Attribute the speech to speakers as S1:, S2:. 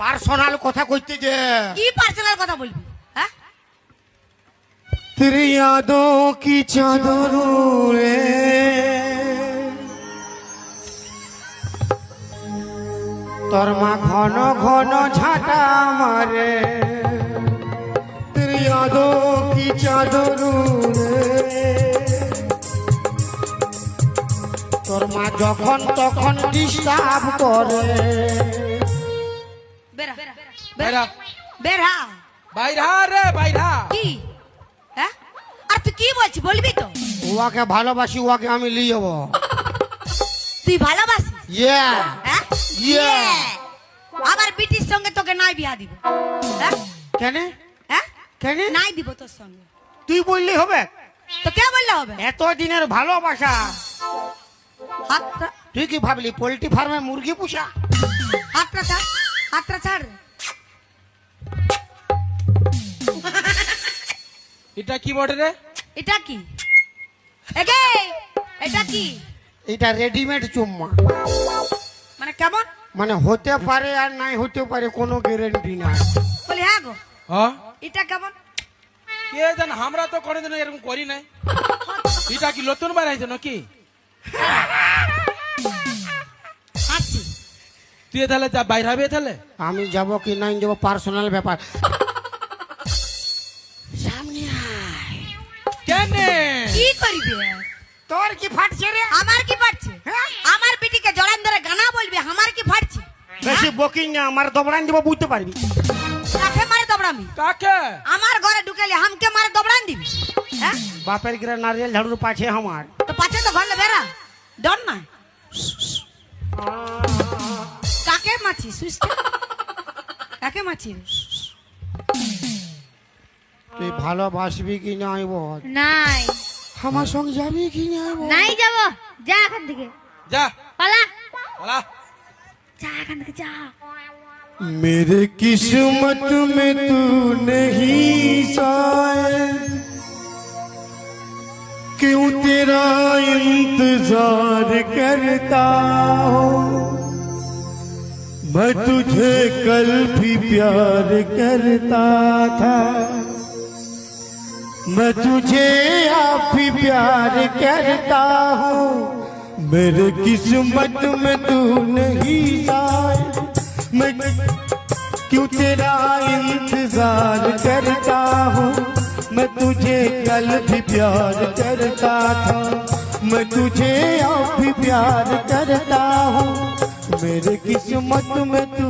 S1: Personal কথা কইতে যে
S2: কি পার্সোনাল কথা বলবি? হ্যাঁ,
S1: तेरी यादों की चादर उड़े তোর মা ঘন ঘন ঝাঁটা মারে तेरी यादों की चादर उड़े তোর মা যখন তখন ডিস্টার্ব করে
S2: বেরা
S3: বাইরা
S2: বেরা
S3: বাইরা রে বাইরা।
S2: কি? হ্যাঁ, আর তুই কি বলছিস বলবি তো?
S1: ওয়াকে ভালোবাসি, ওয়াকে আমি নিয়ে যাবো।
S2: তুই ভালোবাসিস?
S1: ইয়া
S2: হ্যাঁ,
S1: Yeah.
S2: আমার বিটির সঙ্গে তোকে নাই বিয়া দিব। হ্যাঁ,
S1: কেন
S2: হ্যাঁ,
S1: কেন
S2: নাই দিব তোর সঙ্গে।
S1: তুই বললি হবে?
S2: তো কে বললে হবে?
S1: এত দিনের ভালোবাসা
S2: হাতটা
S1: তুই কি ভাবলি পোল্ট্রি ফার্মে মুরগি পুষা?
S2: হাতটা ছাড়, হাতটা ছাড়।
S3: এটা কি বটে রে?
S2: এটা কি? এগে এটা কি?
S1: এটা রেডিমেড চুম্মা,
S2: মানে কেমন?
S1: মানে হতে পারে আর নাই হতে পারে, কোনো গ্যারেন্টি নাই।
S2: বলি হ্যাঁ গো,
S3: হ্যাঁ
S2: এটা কেমন?
S3: কে জান, আমরা তো কোনোদিন এরকম করি নাই। এটা কি নতুন বানাইছে নাকি?
S2: হাসছি।
S3: তুই তাহলে যা বাইরে হবে তাহলে।
S1: আমি যাব কি নাই যাব পার্সোনাল ব্যাপার। সামনে আয়।
S3: কেন?
S2: কি করবি?
S1: তোর কি ফাটছে রে?
S2: আমার কি পারছে? আমার বিটিকে জড়ান ধরে গানা বলবি, আমার কি ফাটছে?
S1: বেশি বকিং না, আমার দবড়ান দিব, বুঝতে পারবি।
S2: কাকে মারে দবড়ামি?
S3: কাকে?
S2: আমার ঘরে ঢুকেলি হামকে মারে দবড়ান দিবি? হ্যাঁ,
S1: বাপের গিরা নারিয়েল ঝাড়ুর পাছে আমার।
S2: তো পাছে তো ঘরে বেরা ডর না। কাকে মাছি সুস্কে? কাকে মাছি?
S1: তুই ভালোবাসবি কি নাই বল?
S4: নাই
S1: আমার সঙ্গে যাবি কি নাই বল?
S4: নাই যাব, যা এখান থেকে,
S3: যা
S4: পালা,
S3: পালা।
S4: যা এখান থেকে যা।
S1: मेरे किस्मत में तू नहीं शायद, क्यों तेरा इंतजार करता हूँ, मैं तुझे कल भी प्यार करता था, मैं तुझे आप भी प्यार करता हूँ, मेरे किस्मत में तू नहीं शायद, मैं क्यों तेरा इंतजार करता हूँ, मैं तुझे कल भी प्यार करता था, मैं तुझे अब भी प्यार करता हूँ, मेरे किस्मत में तू